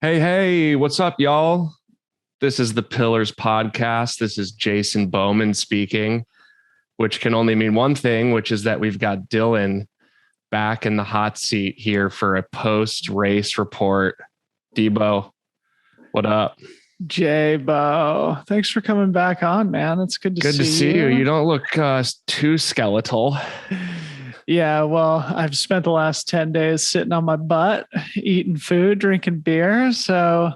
Hey, what's up, y'all? This is the Pillars podcast. This is Jason Bowman speaking, which can only mean one thing, which is that we've got Dylan back in the hot seat here for a post race report. Debo, what up? J-Bo, thanks for coming back on, man. It's good to Good to see see you. you. You don't look too skeletal. Yeah, well, I've spent the last 10 days sitting on my butt, eating food, drinking beer. So,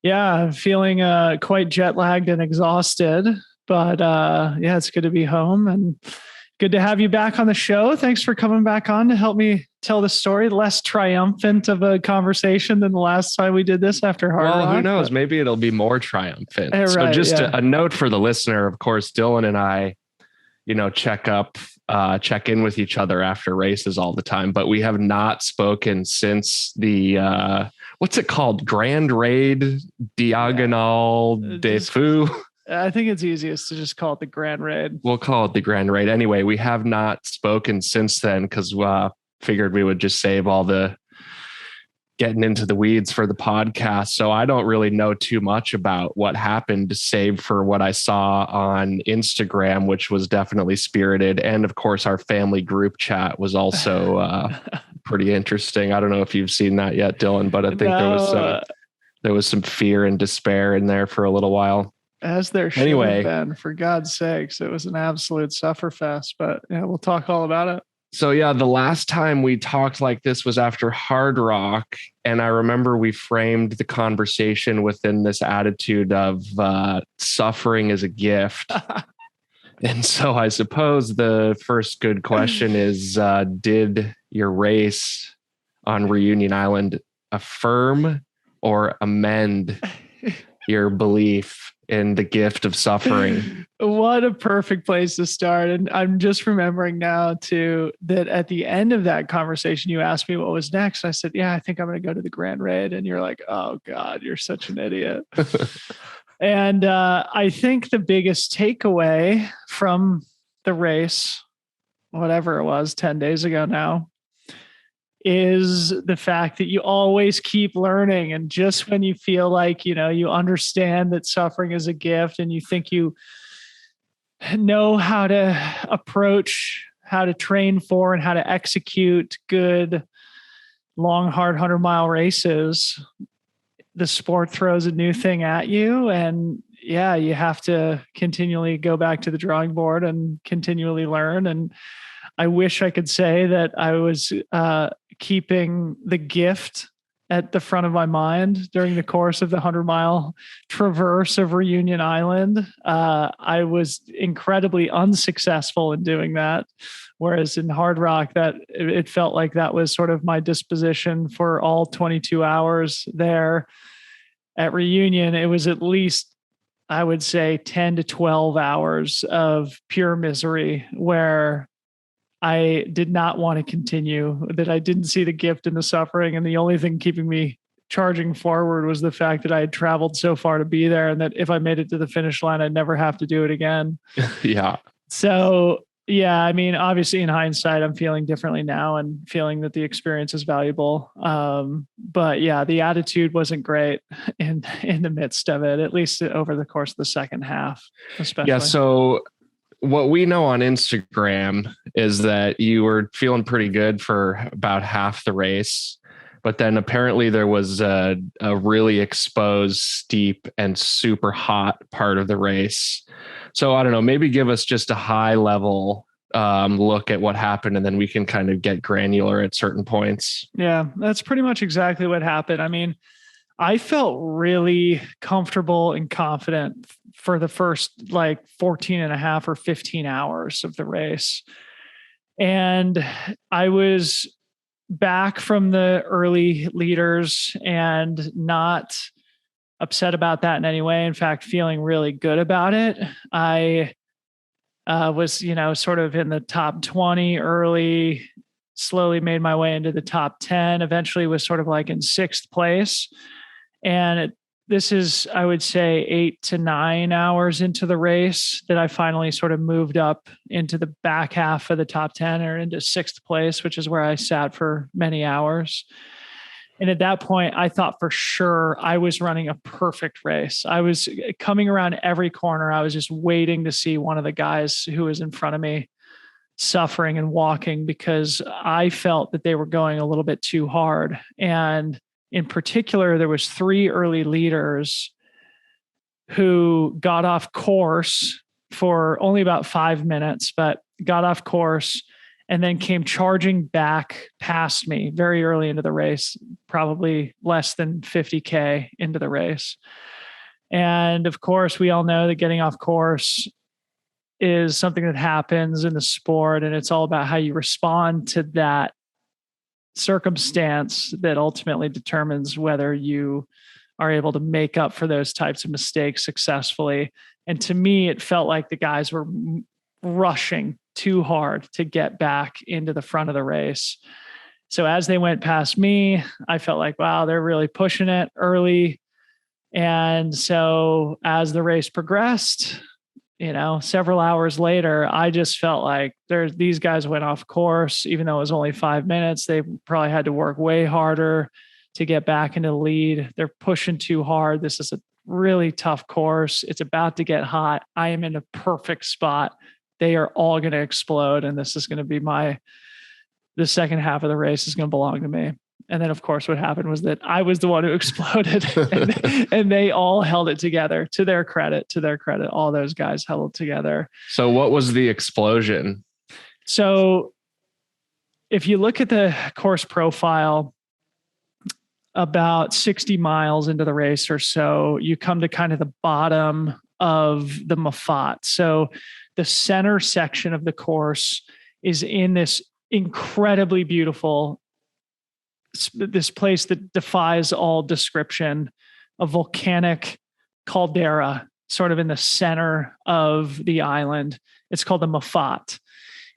yeah, I'm feeling quite jet lagged and exhausted. But yeah, it's good to be home and good to have you back on the show. Thanks for coming back on to help me tell the story. Less triumphant of a conversation than the last time we did this after Hard Rock. Well, who knows? Maybe it'll be more triumphant. Right, so just yeah. a note for the listener, of course, Dylan and I, check in with each other after races all the time, but we have not spoken since the, what's it called? Grand Raid Diagonal de Fou. I think it's easiest to just call it the Grand Raid. We'll call it the Grand Raid. Anyway, we have not spoken since then because figured we would just save all the getting into the weeds for the podcast. So I don't really know too much about what happened, save for what I saw on Instagram, which was definitely spirited. And of course, our family group chat was also pretty interesting. I don't know if you've seen that yet, Dylan, but I think there was some fear and despair in there for a little while. As there should have been, for God's sakes. It was an absolute sufferfest, but yeah, we'll talk all about it. So yeah, the last time we talked like this was after Hard Rock. And I remember we framed the conversation within this attitude of suffering as a gift. And so I suppose the first good question is, did your race on Reunion Island affirm or amend your belief in the gift of suffering? What a perfect place to start. And I'm just remembering now too, that at the end of that conversation, you asked me what was next. I said, yeah, I think I'm going to go to the Grand Raid. And you're like, oh God, you're such an idiot. And I think the biggest takeaway from the race, whatever it was, 10 days ago now, is the fact that you always keep learning. And just when you feel like, you understand that suffering is a gift and you think you know how to approach, how to train for, and how to execute good, long, hard 100-mile races, the sport throws a new thing at you. And yeah, you have to continually go back to the drawing board and continually learn. And I wish I could say that I was keeping the gift at the front of my mind during the course of the 100-mile traverse of Reunion Island. I was incredibly unsuccessful in doing that. Whereas in Hard Rock, that it felt like that was sort of my disposition for all 22 hours there. At Reunion, it was at least, I would say, 10 to 12 hours of pure misery where I did not want to continue, that I didn't see the gift in the suffering. And the only thing keeping me charging forward was the fact that I had traveled so far to be there and that if I made it to the finish line, I'd never have to do it again. Yeah. So, yeah, I mean, obviously in hindsight, I'm feeling differently now and feeling that the experience is valuable. But yeah, the attitude wasn't great in the midst of it, at least over the course of the second half, especially. Yeah. So what we know on Instagram is that you were feeling pretty good for about half the race, but then apparently there was a really exposed, steep, and super hot part of the race. So I don't know, maybe give us just a high level look at what happened, and then we can kind of get granular at certain points. Yeah, that's pretty much exactly what happened. I mean, I felt really comfortable and confident for the first 14 and a half or 15 hours of the race. And I was back from the early leaders and not upset about that in any way. In fact, feeling really good about it. I was, sort of in the top 20 early, slowly made my way into the top 10, eventually was sort of like in sixth place. And this is, I would say, 8 to 9 hours into the race that I finally sort of moved up into the back half of the top 10 or into sixth place, which is where I sat for many hours. And at that point, I thought for sure I was running a perfect race. I was coming around every corner. I was just waiting to see one of the guys who was in front of me suffering and walking, because I felt that they were going a little bit too hard. And in particular, there was 3 early leaders who got off course for only about 5 minutes, but got off course and then came charging back past me very early into the race, probably less than 50K into the race. And of course, we all know that getting off course is something that happens in the sport, and it's all about how you respond to that circumstance that ultimately determines whether you are able to make up for those types of mistakes successfully. And to me, it felt like the guys were rushing too hard to get back into the front of the race. So as they went past me, I felt like, wow, they're really pushing it early. And so as the race progressed, several hours later, I just felt like these guys went off course, even though it was only 5 minutes. They probably had to work way harder to get back into the lead. They're pushing too hard. This is a really tough course. It's about to get hot. I am in a perfect spot. They are all going to explode. And this is going to be the second half of the race is going to belong to me. And then of course what happened was that I was the one who exploded and they all held it together. To their credit, all those guys held it together. So what was the explosion? So if you look at the course profile, about 60 miles into the race or so, you come to kind of the bottom of the Mafat. So the center section of the course is in this incredibly beautiful, this place that defies all description, a volcanic caldera, sort of in the center of the island. It's called the Mafat.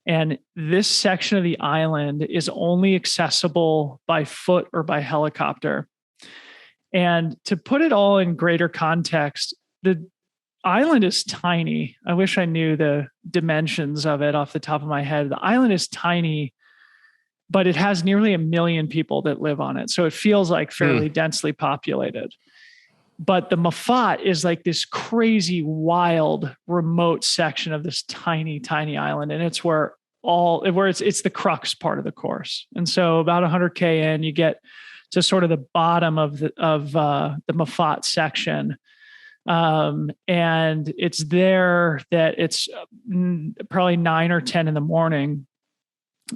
And this section of the island is only accessible by foot or by helicopter. And to put it all in greater context, the island is tiny. I wish I knew the dimensions of it off the top of my head. The island is tiny, but it has nearly 1 million people that live on it. So it feels like fairly densely populated. But the Mafat is like this crazy, wild, remote section of this tiny, tiny island. And it's where it's the crux part of the course. And so about 100K in, you get to sort of the bottom of the Mafat section. And it's there that it's probably 9 or 10 in the morning.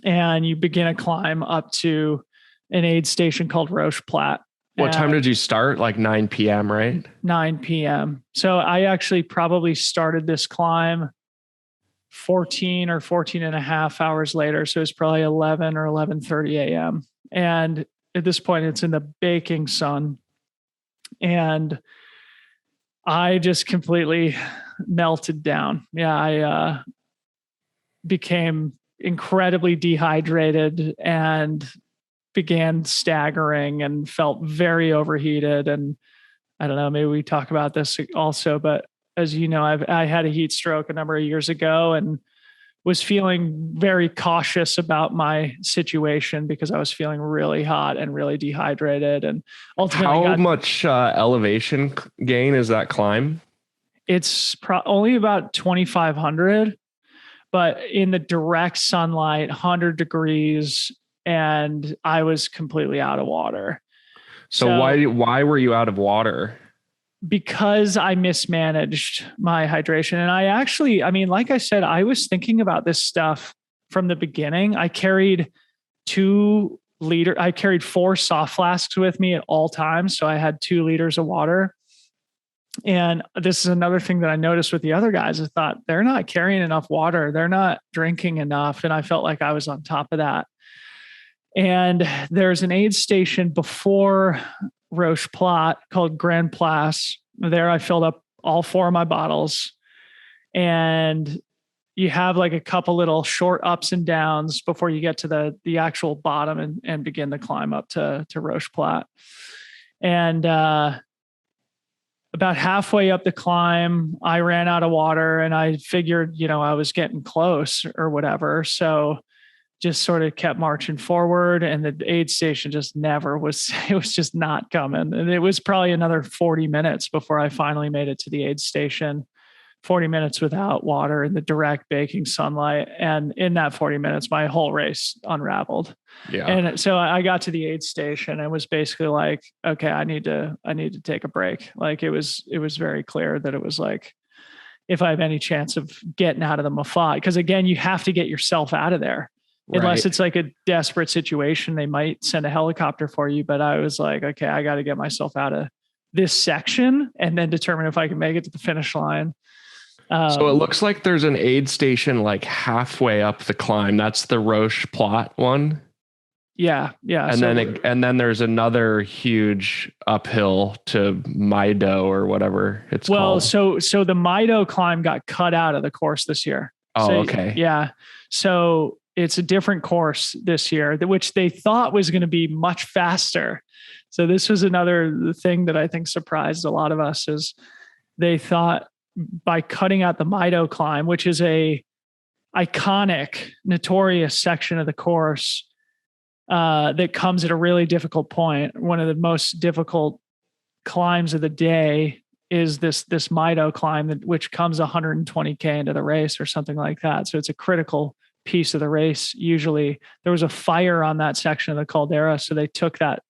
And you begin a climb up to an aid station called Roche Plat. What time did you start? Like 9 p.m., right? 9 p.m. So I actually probably started this climb 14 or 14 and a half hours later. So it's probably 11 or 11:30 a.m. And at this point, it's in the baking sun. And I just completely melted down. Yeah, I became incredibly dehydrated and began staggering and felt very overheated. And I don't know, maybe we talk about this also, but as you know, I had a heat stroke a number of years ago and was feeling very cautious about my situation because I was feeling really hot and really dehydrated. And ultimately, how much elevation gain is that climb? It's only about 2,500, but in the direct sunlight, 100 degrees, and I was completely out of water. So why were you out of water? Because I mismanaged my hydration. And like I said, I was thinking about this stuff from the beginning. I carried 4 soft flasks with me at all times. So I had 2 liters of water. And this is another thing that I noticed with the other guys. I thought they're not carrying enough water. They're not drinking enough. And I felt like I was on top of that. And there's an aid station before Roche Plat called Grand Place. There I filled up all 4 of my bottles. And you have like a couple little short ups and downs before you get to the actual bottom and begin the climb up to Roche Plat. And about halfway up the climb, I ran out of water and I figured, I was getting close or whatever. So just sort of kept marching forward, and the aid station just never was, it was just not coming. And it was probably another 40 minutes before I finally made it to the aid station. 40 minutes without water in the direct baking sunlight. And in that 40 minutes, my whole race unraveled. Yeah. And so I got to the aid station and was basically like, okay, I need to take a break. Like it was very clear that it was like, if I have any chance of getting out of the Mafat, because again, you have to get yourself out of there. Right. Unless it's like a desperate situation, they might send a helicopter for you. But I was like, okay, I got to get myself out of this section and then determine if I can make it to the finish line. So it looks like there's an aid station like halfway up the climb. That's the Roche plot one. Yeah. And then there's another huge uphill to Mido or whatever it's called. Well, so the Mido climb got cut out of the course this year. Oh, so, okay. Yeah. So it's a different course this year, which they thought was going to be much faster. So this was another thing that I think surprised a lot of us is they thought, by cutting out the Mido climb, which is a iconic, notorious section of the course that comes at a really difficult point. One of the most difficult climbs of the day is this Mido climb, which comes 120K into the race or something like that. So it's a critical piece of the race. Usually there was a fire on that section of the caldera, so they took that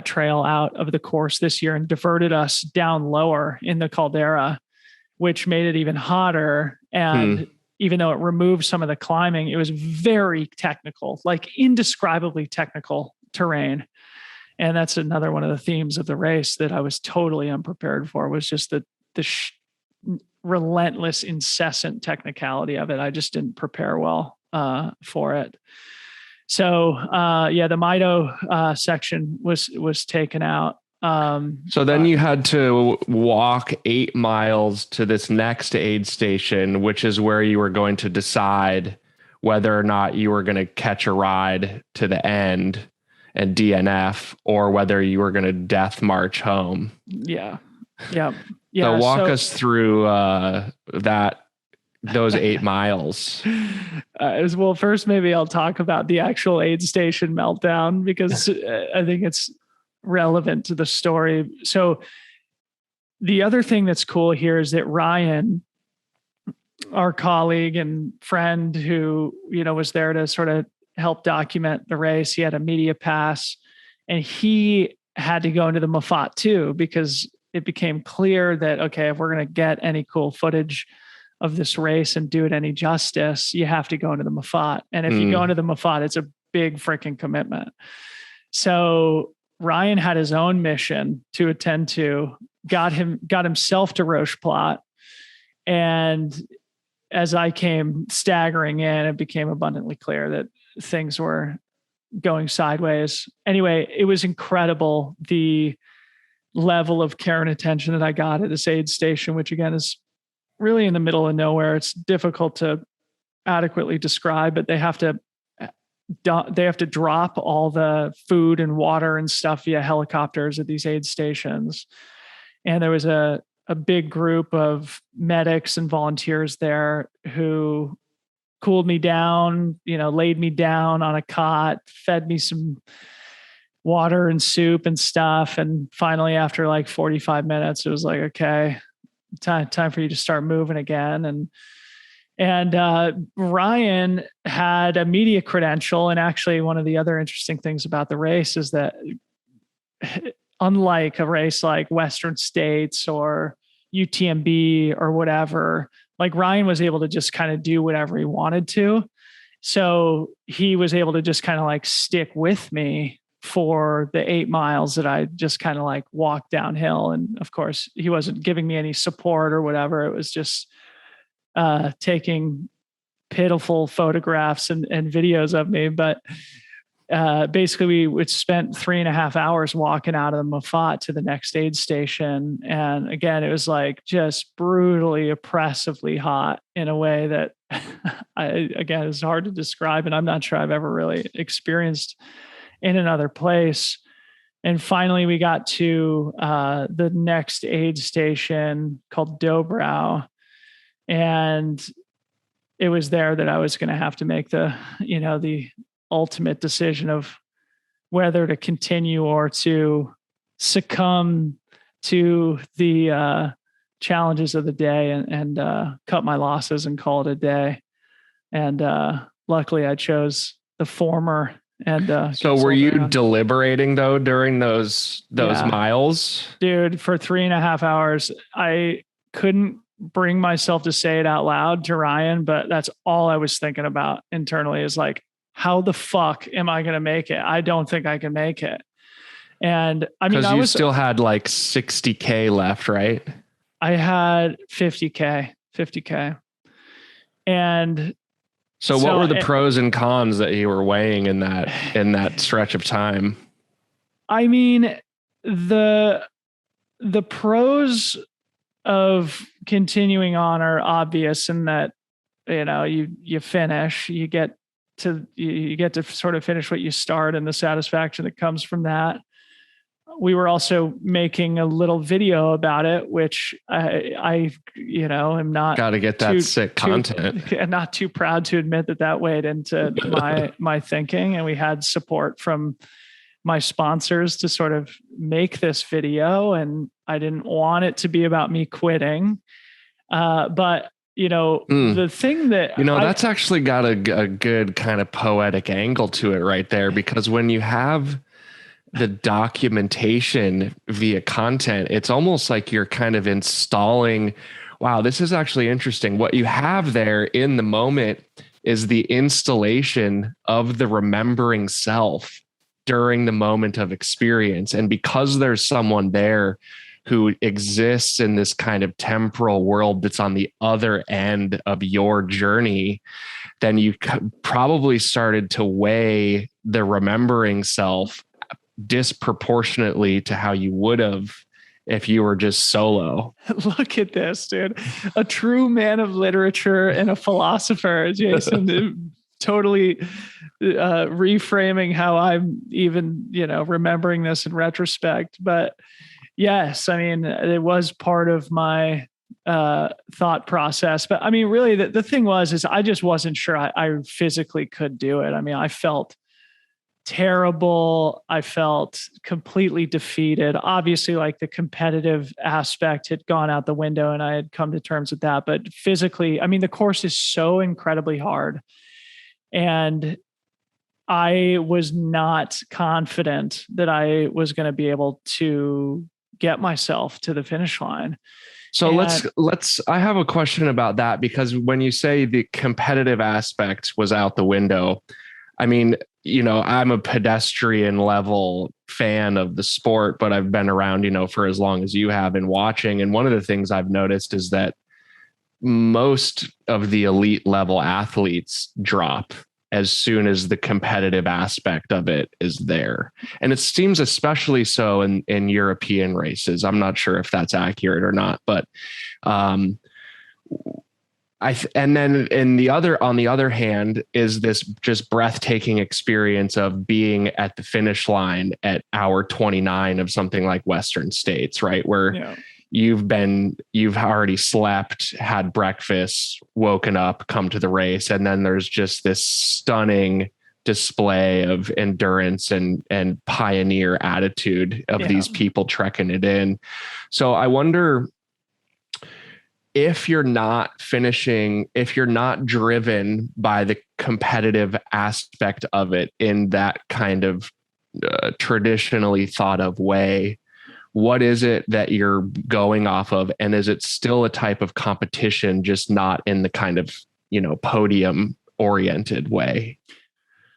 trail out of the course this year and diverted us down lower in the caldera, which made it even hotter. And even though it removed some of the climbing, it was very technical, like indescribably technical terrain. And that's another one of the themes of the race that I was totally unprepared for, was just the relentless, incessant technicality of it. I just didn't prepare well for it. So the Mido section was taken out. So then you had to walk 8 miles to this next aid station, which is where you were going to decide whether or not you were going to catch a ride to the end and DNF, or whether you were going to death march home. Yeah. So walk us through those 8 miles. Well, first, maybe I'll talk about the actual aid station meltdown, because I think it's relevant to the story. So the other thing that's cool here is that Ryan, our colleague and friend who, was there to sort of help document the race, he had a media pass and he had to go into the Mafat too, because it became clear that, okay, if we're going to get any cool footage of this race and do it any justice, you have to go into the Mafat. And if you go into the Mafat, it's a big freaking commitment. So Ryan had his own mission to attend to, got himself to Roche plot. And as I came staggering in, it became abundantly clear that things were going sideways. Anyway, it was incredible, the level of care and attention that I got at this aid station, which again is really in the middle of nowhere. It's difficult to adequately describe, but they have to drop all the food and water and stuff via helicopters at these aid stations. And there was a big group of medics and volunteers there who cooled me down, laid me down on a cot, fed me some water and soup and stuff. And finally, after like 45 minutes, it was like, okay, time for you to start moving again. And Ryan had a media credential. And actually, one of the other interesting things about the race is that unlike a race like Western States or UTMB or whatever, like Ryan was able to just kind of do whatever he wanted to. So he was able to just kind of like stick with me for the 8 miles that I just kind of like walked downhill. And of course, he wasn't giving me any support or whatever. It was just taking pitiful photographs and videos of me. But basically we spent 3.5 hours walking out of the Mafat to the next aid station. And again, it was like just brutally, oppressively hot in a way that again, it's hard to describe. And I'm not sure I've ever really experienced in another place. And finally we got to the next aid station called Dobrow. And it was there that I was going to have to make the ultimate decision of whether to continue or to succumb to the challenges of the day and cut my losses and call it a day. And luckily I chose the former. And so were you deliberating though during those miles? Dude, for 3.5 hours, I couldn't bring myself to say it out loud to Ryan, but that's all I was thinking about internally is like, how the fuck am I going to make it? I don't think I can make it. And I mean, you still had like 60K left, right? I had 50K. And so what were the pros and cons that you were weighing in that stretch of time? I mean, the pros of continuing on are obvious in that, you finish, you get to sort of finish what you start and the satisfaction that comes from that. We were also making a little video about it, which I am not got to get that sick content. Not too proud to admit that weighed into my thinking. And we had support from my sponsors to sort of make this video. And I didn't want it to be about me quitting. But the thing that, that's actually got a good kind of poetic angle to it right there, because when you have the documentation via content, it's almost like you're kind of installing, wow, this is actually interesting. What you have there in the moment is the installation of the remembering self during the moment of experience. And because there's someone there who exists in this kind of temporal world that's on the other end of your journey, then you probably started to weigh the remembering self disproportionately to how you would have if you were just solo. Look at this, dude. A true man of literature and a philosopher, Jason. Totally reframing how I'm even, remembering this in retrospect. But yes, I mean, it was part of my thought process. But I mean, really, the thing is I just wasn't sure I physically could do it. I mean, I felt terrible. I felt completely defeated. Obviously, like the competitive aspect had gone out the window and I had come to terms with that. But physically, I mean, the course is so incredibly hard. And I was not confident that I was going to be able to get myself to the finish line. So I have a question about that, because when you say the competitive aspect was out the window, I mean, I'm a pedestrian level fan of the sport, but I've been around, for as long as you have and watching. And one of the things I've noticed is that most of the elite level athletes drop as soon as the competitive aspect of it is there. And it seems especially so in European races. I'm not sure if that's accurate or not, but and then on the other hand is this just breathtaking experience of being at the finish line at hour 29 of something like Western States, right? Where you've already slept, had breakfast, woken up, come to the race. And then there's just this stunning display of endurance and pioneer attitude of these people trekking it in. So I wonder, if you're not driven by the competitive aspect of it in that kind of traditionally thought of way, what is it that you're going off of? And is it still a type of competition, just not in the kind of, podium oriented way?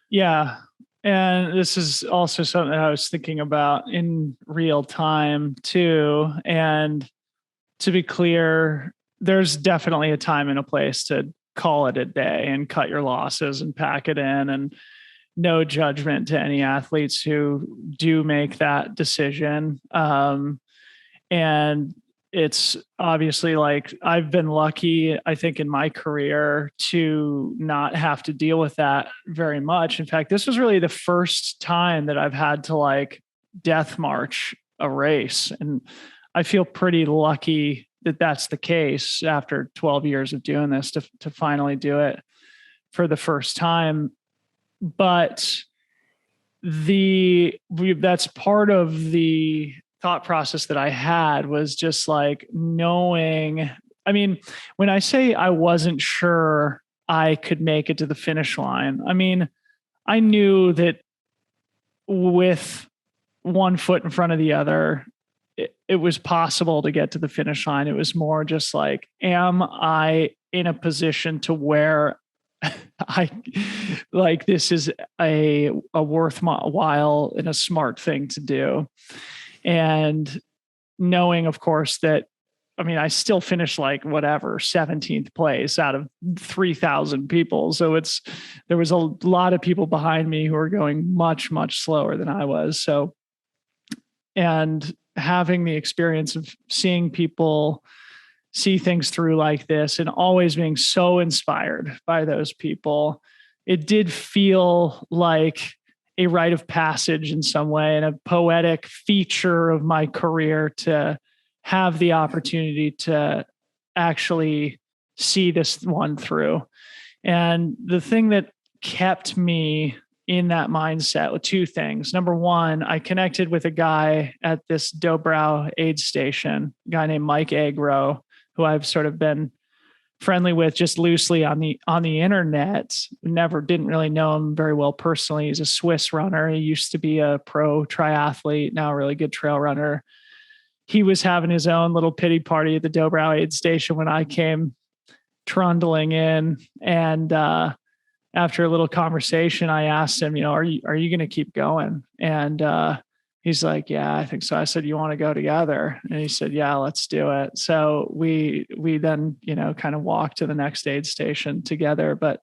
Yeah. And this is also something that I was thinking about in real time too. And to be clear, there's definitely a time and a place to call it a day and cut your losses and pack it in, and no judgment to any athletes who do make that decision. And it's obviously like, I've been lucky, I think, in my career to not have to deal with that very much. In fact, this was really the first time that I've had to death march a race. And I feel pretty lucky that that's the case after 12 years of doing this to finally do it for the first time. But that's part of the thought process that I had, was just like knowing, I mean, when I say I wasn't sure I could make it to the finish line, I mean, I knew that with one foot in front of the other, it was possible to get to the finish line. It was more just like, am I in a position to where I like this is a worthwhile and a smart thing to do? And knowing, of course, that, I mean, I still finished like whatever 17th place out of 3,000 people. So there was a lot of people behind me who were going much, much slower than I was. So, and having the experience of seeing people see things through like this and always being so inspired by those people, it did feel like a rite of passage in some way and a poetic feature of my career to have the opportunity to actually see this one through. And the thing that kept me in that mindset with two things. Number one, I connected with a guy at this Dobrow aid station, a guy named Mike Agro, who I've sort of been friendly with just loosely on the internet. Didn't really know him very well personally. He's a Swiss runner. He used to be a pro triathlete, now a really good trail runner. He was having his own little pity party at the Dobrow aid station when I came trundling in. And after a little conversation, I asked him, are you going to keep going? And he's like, yeah, I think so. I said, you want to go together? And he said, yeah, let's do it. So we then, kind of walked to the next aid station together. But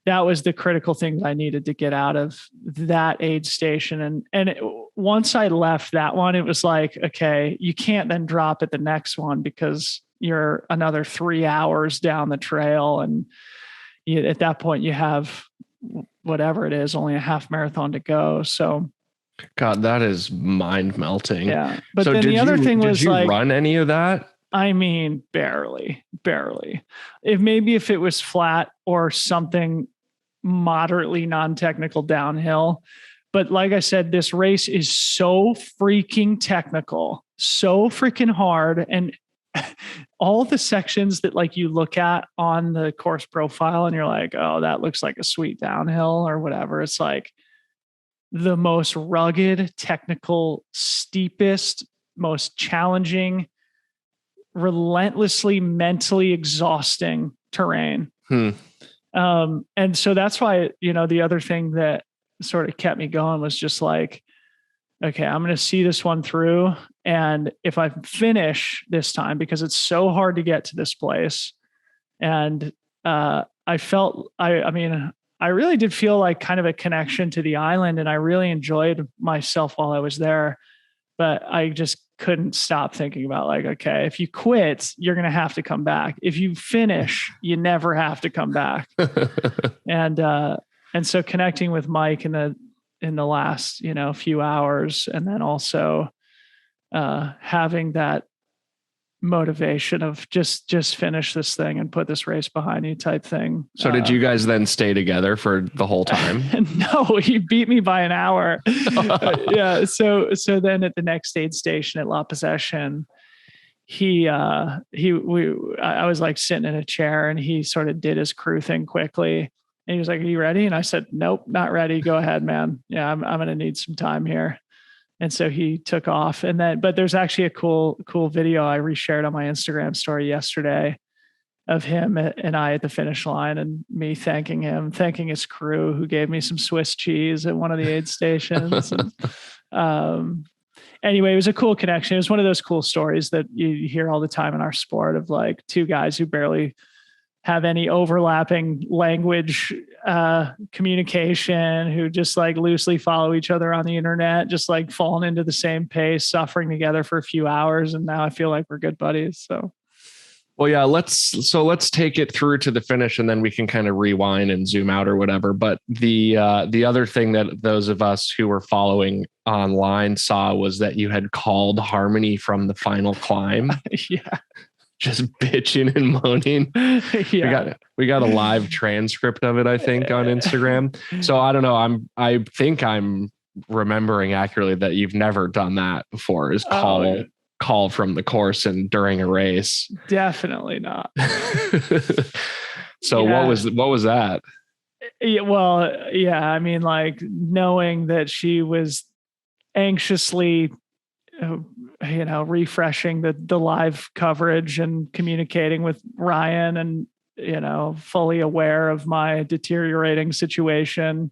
that was the critical thing that I needed to get out of that aid station. And once I left that one, it was like, okay, you can't then drop at the next one because you're another 3 hours down the trail. And at that point you have whatever it is, only a half marathon to go. So God, that is mind melting. Yeah. But so then the other thing was, did you run any of that? I mean, barely. If it was flat or something moderately non-technical downhill. But like I said, this race is so freaking technical, so freaking hard. And all the sections that like you look at on the course profile and you're like, oh, that looks like a sweet downhill or whatever. It's like the most rugged, technical, steepest, most challenging, relentlessly mentally exhausting terrain. And so that's why, the other thing that sort of kept me going was just like, okay, I'm going to see this one through. And if I finish this time, because it's so hard to get to this place. And I really did feel like kind of a connection to the island, and I really enjoyed myself while I was there, but I just couldn't stop thinking about like, okay, if you quit, you're going to have to come back. If you finish, you never have to come back. And so connecting with Mike in the last, few hours, and then also having that motivation of just finich this thing and put this race behind you type thing. So did you guys then stay together for the whole time? No, he beat me by an hour. Yeah. So then at the next aid station at La Possession, I was like sitting in a chair and he sort of did his crew thing quickly. And he was like, are you ready? And I said, nope, not ready. Go ahead, man. Yeah, I'm going to need some time here. And so he took off. But there's actually a cool video I reshared on my Instagram story yesterday of him and I at the finish line, and me thanking his crew who gave me some Swiss cheese at one of the aid stations. Anyway, it was a cool connection. It was one of those cool stories that you hear all the time in our sport of like two guys who barely have any overlapping language communication, who just like loosely follow each other on the internet, just like falling into the same pace, suffering together for a few hours. And now I feel like we're good buddies. So, well, yeah, let's take it through to the finish and then we can kind of rewind and zoom out or whatever. But the other thing that those of us who were following online saw was that you had called Harmony from the final climb. Yeah. just bitching and moaning. Yeah. We got a live transcript of it, I think, on Instagram. So I don't know. I think I'm remembering accurately that you've never done that before, is call from the course and during a race. Definitely not. So what was that? Yeah, well, yeah, I mean, like knowing that she was anxiously refreshing the live coverage and communicating with Ryan, and fully aware of my deteriorating situation,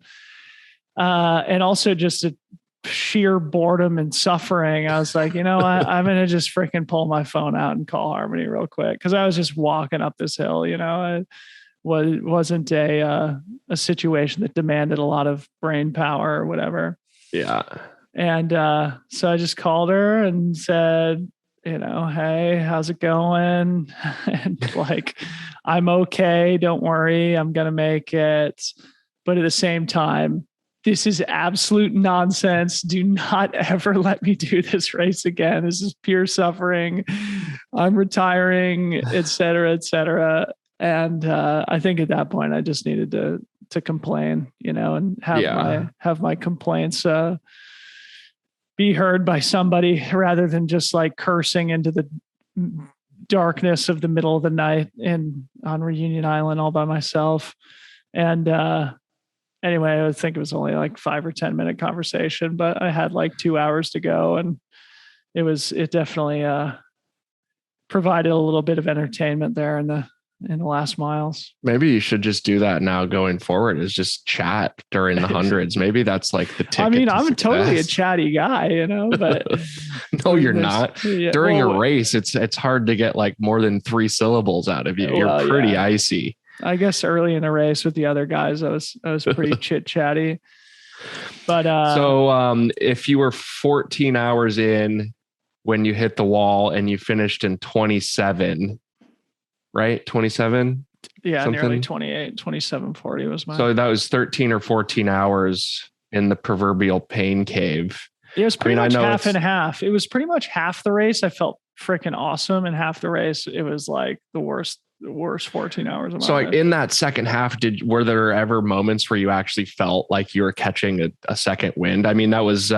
and also just a sheer boredom and suffering. I was like, I'm gonna just freaking pull my phone out and call Harmony real quick, because I was just walking up this hill. It wasn't a situation that demanded a lot of brain power or whatever. Yeah. And so I just called her and said, hey, how's it going? And like, I'm okay. Don't worry. I'm going to make it. But at the same time, this is absolute nonsense. Do not ever let me do this race again. This is pure suffering. I'm retiring, et cetera, et cetera. And I think at that point, I just needed to complain, and have my complaints be heard by somebody, rather than just like cursing into the darkness of the middle of the night on Reunion Island all by myself. And anyway, I think it was only like 5 or 10 minute conversation, but I had like 2 hours to go, and it definitely provided a little bit of entertainment there in the last miles. Maybe you should just do that now going forward, is just chat during the hundreds. Maybe that's like the ticket. I mean, I'm totally a chatty guy, but no, you're not. During a race, it's hard to get like more than 3 syllables out of you. You're pretty icy. I guess early in the race with the other guys, I was pretty chit chatty. But so if you were 14 hours in when you hit the wall and you finished in 27, right? 27? Yeah, something? Nearly 28, 27:40 was mine. So that was 13 or 14 hours in the proverbial pain cave. It was pretty much half and half. It was pretty much half the race I felt freaking awesome, and half the race it was like the worst 14 hours of my life. So in that second half, were there ever moments where you actually felt like you were catching a second wind? I mean, that was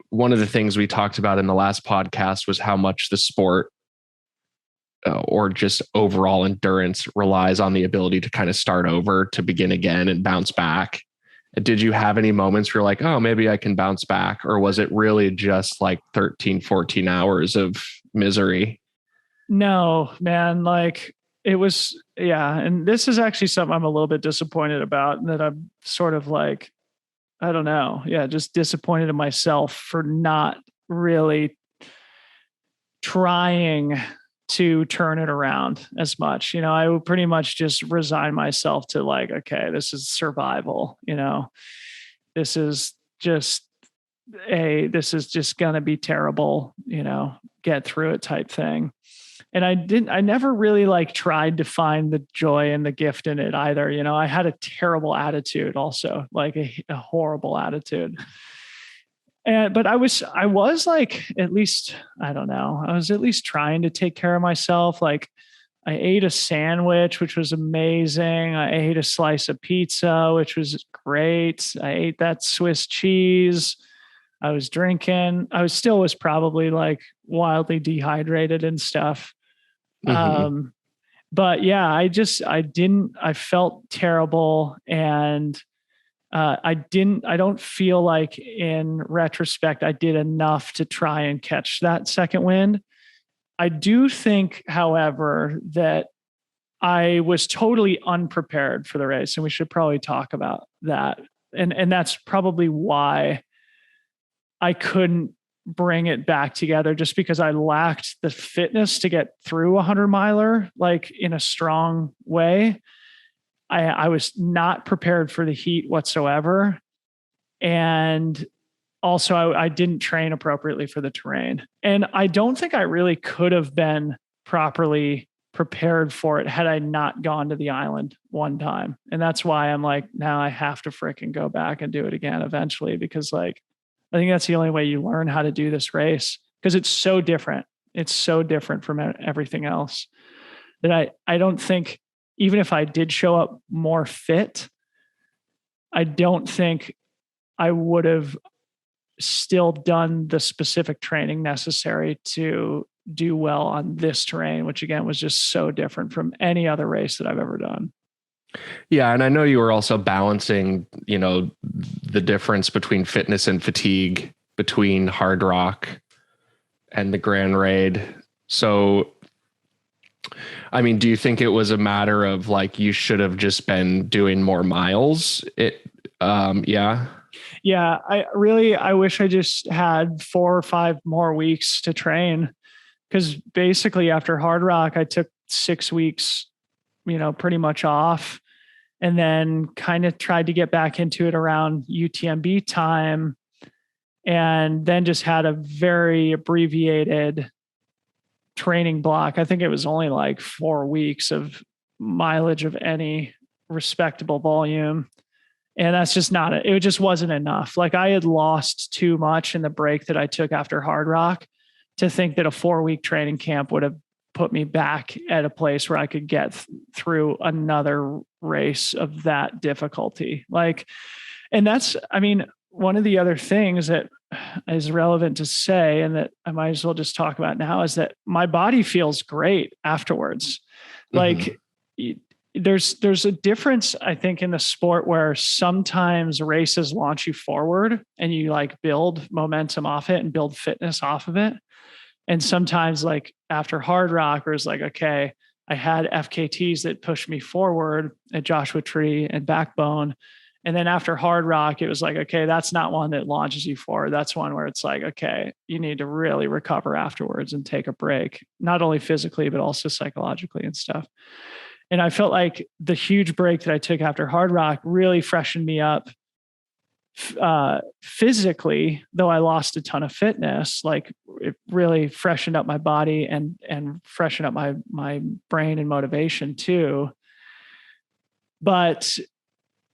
one of the things we talked about in the last podcast, was how much the sport or just overall endurance relies on the ability to kind of start over, to begin again and bounce back. Did you have any moments where you're like, oh, maybe I can bounce back? Or was it really just like 13, 14 hours of misery? No, man, like it was, yeah. And this is actually something I'm a little bit disappointed about, and that I'm sort of like, I don't know. Yeah. Just disappointed in myself for not really trying to turn it around as much. I would pretty much just resign myself to like, okay, this is survival. This is just going to be terrible, get through it type thing. And I never really like tried to find the joy and the gift in it either. I had a terrible attitude also, like a horrible attitude. But I was like, at least, I don't know, I was at least trying to take care of myself. Like I ate a sandwich, which was amazing. I ate a slice of pizza, which was great. I ate that Swiss cheese. I was drinking. I was probably like wildly dehydrated and stuff. Mm-hmm. But yeah, I felt terrible. And I don't feel like in retrospect, I did enough to try and catch that second wind. I do think, however, that I was totally unprepared for the race, and we should probably talk about that. And that's probably why I couldn't bring it back together, just because I lacked the fitness to get through a 100-miler, like in a strong way. I was not prepared for the heat whatsoever. And also I didn't train appropriately for the terrain. And I don't think I really could have been properly prepared for it had I not gone to the island one time. And that's why I'm like, now I have to freaking go back and do it again eventually, because like, I think that's the only way you learn how to do this race, because it's so different It's so different from everything else that I don't think, even if I did show up more fit, I don't think I would have still done the specific training necessary to do well on this terrain, which again was just so different from any other race that I've ever done. Yeah. And I know you were also balancing, the difference between fitness and fatigue between Hard Rock and the Grand Raid. So, I mean, do you think it was a matter of like, you should have just been doing more miles? Yeah. Yeah. I wish I just had 4 or 5 more weeks to train. Cause basically after Hard Rock, I took 6 weeks, pretty much off, and then kind of tried to get back into it around UTMB time. And then just had a very abbreviated training block. I think it was only like 4 weeks of mileage of any respectable volume. And that's just not it. It just wasn't enough. Like I had lost too much in the break that I took after Hard Rock to think that a 4-week training camp would have put me back at a place where I could get through another race of that difficulty. And that's, one of the other things that is relevant to say, and that I might as well just talk about now, is that my body feels great afterwards. Like there's a difference, I think, in the sport where sometimes races launch you forward and you like build momentum off it and build fitness off of it. And sometimes like after Hard Rock, where it's like, okay, I had FKTs that pushed me forward at Joshua Tree and Backbone. And then after Hard Rock, it was like, okay, that's not one that launches you forward. That's one where it's like, okay, you need to really recover afterwards and take a break, not only physically, but also psychologically and stuff. And I felt like the huge break that I took after Hard Rock really freshened me up physically, though I lost a ton of fitness. Like it really freshened up my body and freshened up my brain and motivation too. But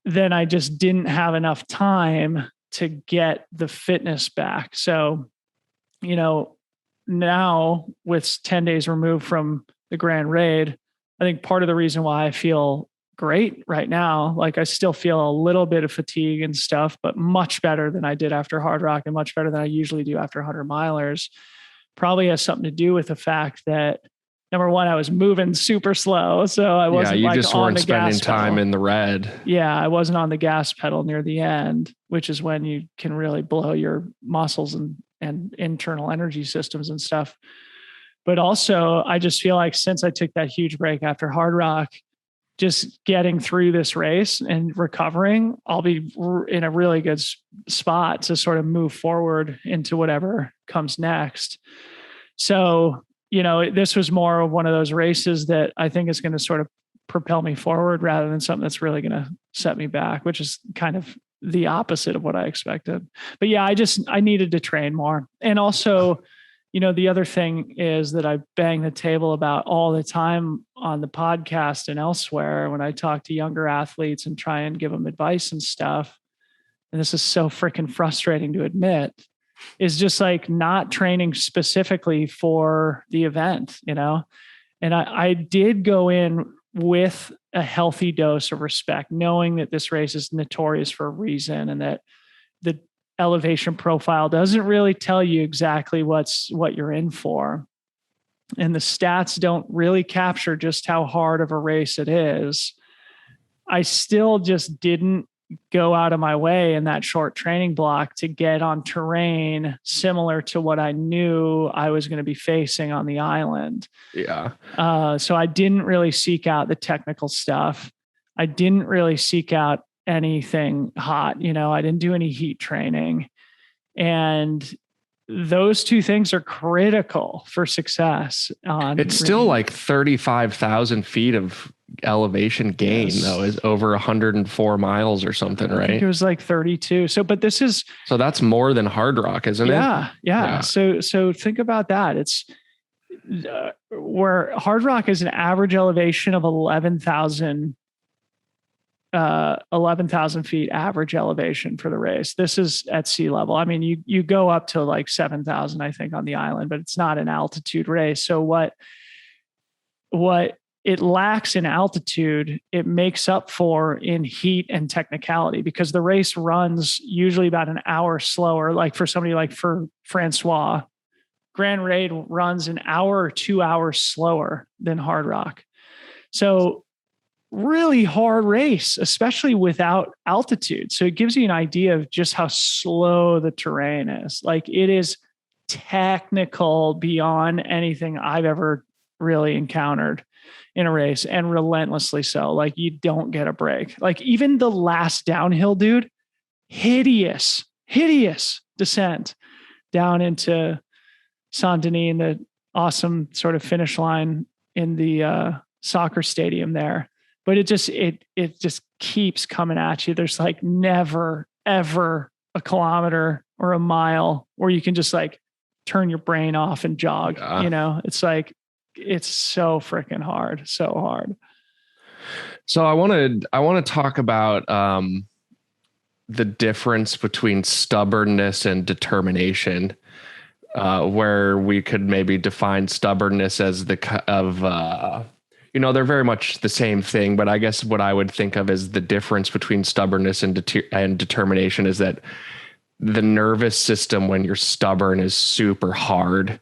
then I just didn't have enough time to get the fitness back. So, now with 10 days removed from the Grand Raid, I think part of the reason why I feel great right now, like I still feel a little bit of fatigue and stuff, but much better than I did after Hard Rock and much better than I usually do after 100 milers, probably has something to do with the fact that, number one, I was moving super slow. So I wasn't you just weren't spending time in the red. Yeah. I wasn't on the gas pedal near the end, which is when you can really blow your muscles and internal energy systems and stuff. But also I just feel like since I took that huge break after Hard Rock, just getting through this race and recovering, I'll be in a really good spot to sort of move forward into whatever comes next. So, this was more of one of those races that I think is going to sort of propel me forward rather than something that's really going to set me back, which is kind of the opposite of what I expected. But yeah, I needed to train more. And also, the other thing is that I bang the table about all the time on the podcast and elsewhere when I talk to younger athletes and try and give them advice and stuff. And this is so freaking frustrating to admit, is just like not training specifically for the event, And I did go in with a healthy dose of respect, knowing that this race is notorious for a reason and that the elevation profile doesn't really tell you exactly what you're in for. And the stats don't really capture just how hard of a race it is. I still just didn't go out of my way in that short training block to get on terrain similar to what I knew I was going to be facing on the island. Yeah. So I didn't really seek out the technical stuff. I didn't really seek out anything hot. I didn't do any heat training. And those two things are critical for success. It's still like 35,000 feet of elevation gain, though, is over 104 miles or something, right? I think it was like 32. So that's more than Hard Rock, isn't it? Yeah. So think about that. It's where Hard Rock is an average elevation of 11,000 11,000 feet average elevation for the race. This is at sea level. I mean, you go up to like 7,000, I think, on the island, but it's not an altitude race. So what it lacks in altitude, it makes up for in heat and technicality, because the race runs usually about an hour slower. Like for somebody like for Francois, Grand Raid runs an hour or 2 hours slower than Hard Rock. So really hard race, especially without altitude. So it gives you an idea of just how slow the terrain is. Like it is technical beyond anything I've ever really encountered in a race, and relentlessly so. Like you don't get a break. Like even the last downhill, dude, hideous descent down into Saint Denis and the awesome sort of finish line in the soccer stadium there. But it just keeps coming at you. There's like never, ever a kilometer or a mile where you can just like turn your brain off and jog. Yeah. You know, it's like, it's so freaking hard. So hard. So I want to talk about the difference between stubbornness and determination, where we could maybe define stubbornness as they're very much the same thing, but I guess what I would think of as the difference between stubbornness and determination is that the nervous system, when you're stubborn, is super hard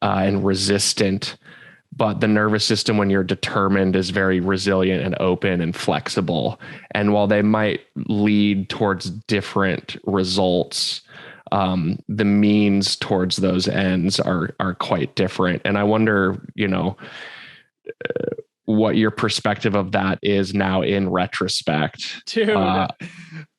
and resistant, but the nervous system, when you're determined, is very resilient and open and flexible. And while they might lead towards different results, the means towards those ends are quite different. And I wonder, what your perspective of that is now in retrospect. Dude,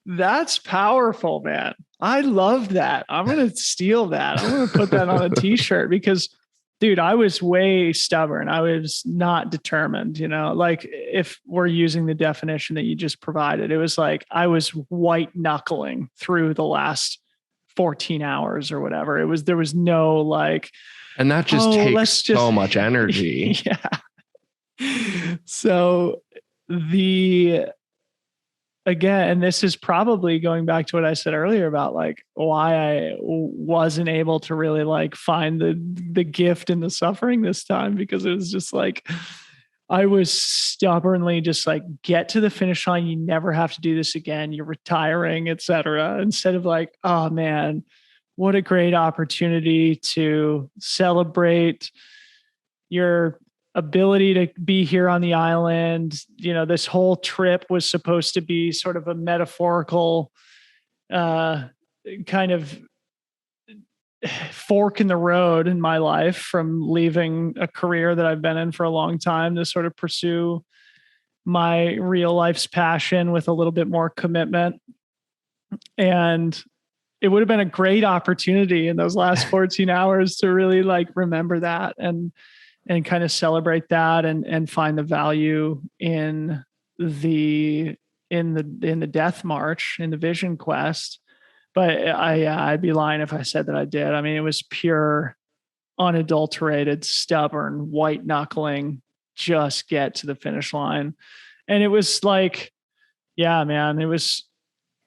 that's powerful, man. I love that. I'm going to steal that. I'm going to put that on a t-shirt because, dude, I was way stubborn. I was not determined, like if we're using the definition that you just provided, it was like I was white knuckling through the last 14 hours or whatever. There was no like, and that just takes so much energy. Yeah. So again, and this is probably going back to what I said earlier about like why I wasn't able to really like find the gift in the suffering this time, because it was just like, I was stubbornly just like, get to the finish line. You never have to do this again. You're retiring, etc. Instead of like, oh man, what a great opportunity to celebrate your ability to be here on the island. This whole trip was supposed to be sort of a metaphorical kind of fork in the road in my life, from leaving a career that I've been in for a long time to sort of pursue my real life's passion with a little bit more commitment. And it would have been a great opportunity in those last 14 hours to really like remember that and kind of celebrate that and find the value in the death march, in the vision quest. But I'd be lying if I said that I did. I mean, it was pure, unadulterated, stubborn, white knuckling, just get to the finish line. And it was like, yeah, man, it was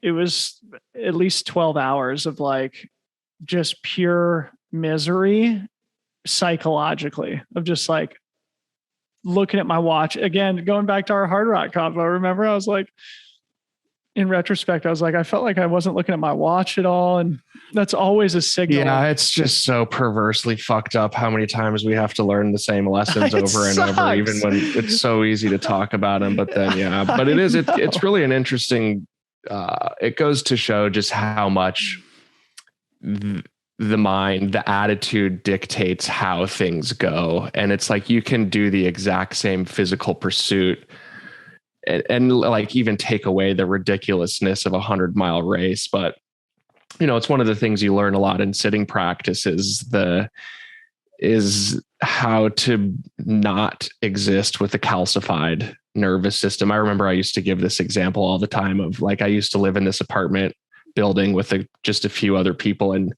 at least 12 hours of like just pure misery psychologically, of just like looking at my watch again, going back to our Hard Rock convo. Remember, I was like, in retrospect, I was like, I felt like I wasn't looking at my watch at all. And that's always a signal. Yeah. It's just so perversely fucked up how many times we have to learn the same lessons over and over, even when it's so easy to talk about them. But then, yeah, but it's really an interesting, it goes to show just how much the mind, the attitude dictates how things go. And it's like, you can do the exact same physical pursuit and like even take away the ridiculousness of 100-mile race. But, it's one of the things you learn a lot in sitting practice is how to not exist with a calcified nervous system. I remember I used to give this example all the time of like, I used to live in this apartment building with just a few other people, and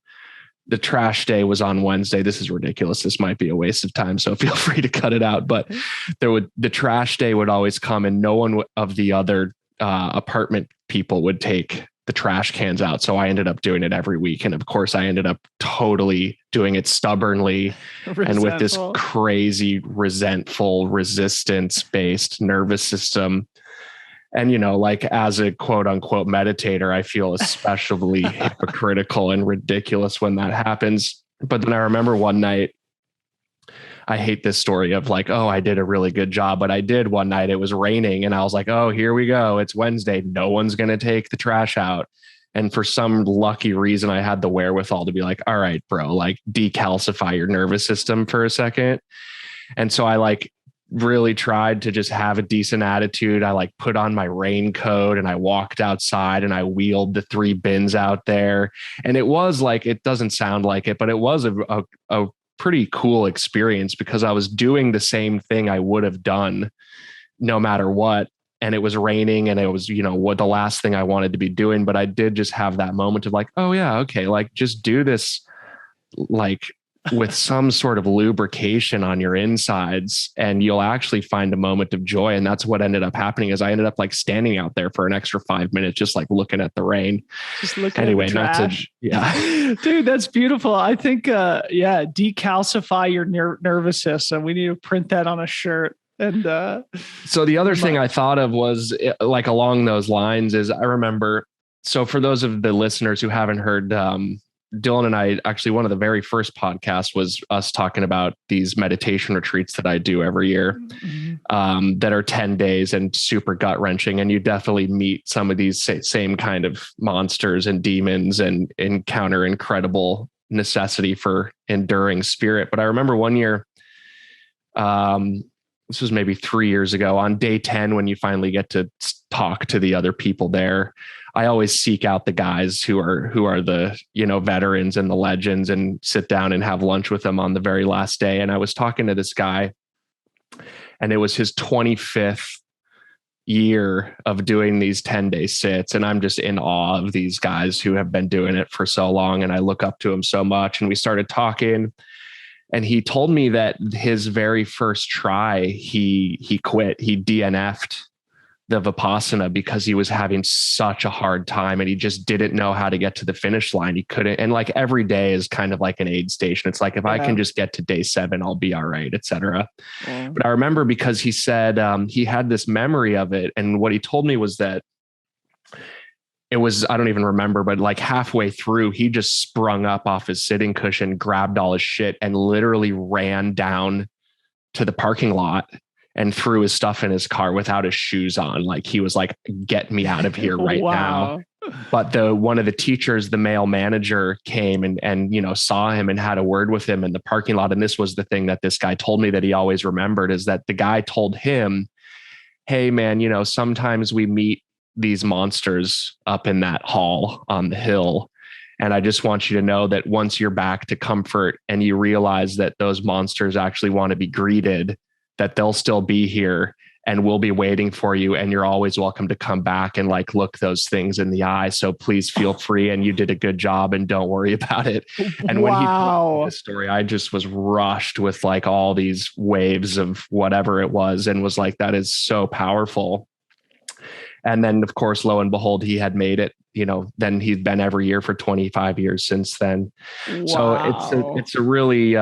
the trash day was on Wednesday. This is ridiculous. This might be a waste of time, so feel free to cut it out. But the trash day would always come, and no one of the other apartment people would take the trash cans out. So I ended up doing it every week. And of course, I ended up totally doing it stubbornly and with this crazy, resentful, resistance-based nervous system. And, like as a quote unquote meditator, I feel especially hypocritical and ridiculous when that happens. But then I remember one night, I hate this story of like, oh, I did a really good job, but I did one night. It was raining and I was like, oh, here we go. It's Wednesday. No one's going to take the trash out. And for some lucky reason, I had the wherewithal to be like, all right, bro, like decalcify your nervous system for a second. And so I like really tried to just have a decent attitude. I like put on my raincoat and I walked outside and I wheeled the 3 bins out there. And it was like, it doesn't sound like it, but it was a pretty cool experience because I was doing the same thing I would have done no matter what. And it was raining and it was, what the last thing I wanted to be doing. But I did just have that moment of like, oh yeah, okay. Like just do this like with some sort of lubrication on your insides and you'll actually find a moment of joy. And that's what ended up happening is I ended up like standing out there for an extra 5 minutes, just like looking at the rain. Just looking at the trash. Yeah. Dude, that's beautiful. I think, decalcify your nervous system. We need to print that on a shirt. And so the other thing I thought of was like along those lines is I remember, so for those of the listeners who haven't heard, Dylan and I, actually one of the very first podcasts was us talking about these meditation retreats that I do every year, that are 10 days and super gut wrenching. And you definitely meet some of these same kind of monsters and demons and encounter incredible necessity for enduring spirit. But I remember one year, this was maybe 3 years ago, on day 10, when you finally get to talk to the other people there, I always seek out the guys who are the, veterans and the legends and sit down and have lunch with them on the very last day. And I was talking to this guy and it was his 25th year of doing these 10-day sits. And I'm just in awe of these guys who have been doing it for so long. And I look up to him so much. And we started talking and he told me that his very first try, he quit, he DNF'd the Vipassana because he was having such a hard time and he just didn't know how to get to the finish line. He couldn't. And like every day is kind of like an aid station. It's like, if I can just get to day 7, I'll be all right, et cetera. Yeah. But I remember because he said he had this memory of it. And what he told me was that it was, I don't even remember, but like halfway through, he just sprung up off his sitting cushion, grabbed all his shit and literally ran down to the parking lot and threw his stuff in his car without his shoes on. Like he was like, get me out of here right now. But one of the teachers, the male manager, came and saw him and had a word with him in the parking lot. And this was the thing that this guy told me that he always remembered, is that the guy told him, hey man, sometimes we meet these monsters up in that hall on the hill. And I just want you to know that once you're back to comfort and you realize that those monsters actually want to be greeted, that they'll still be here and we'll be waiting for you. And you're always welcome to come back and like look those things in the eye. So please feel free. And you did a good job and don't worry about it. And when he told me the story, I just was rushed with like all these waves of whatever it was and was like, that is so powerful. And then of course, lo and behold, he had made it, then he's been every year for 25 years since then. Wow. So it's a really,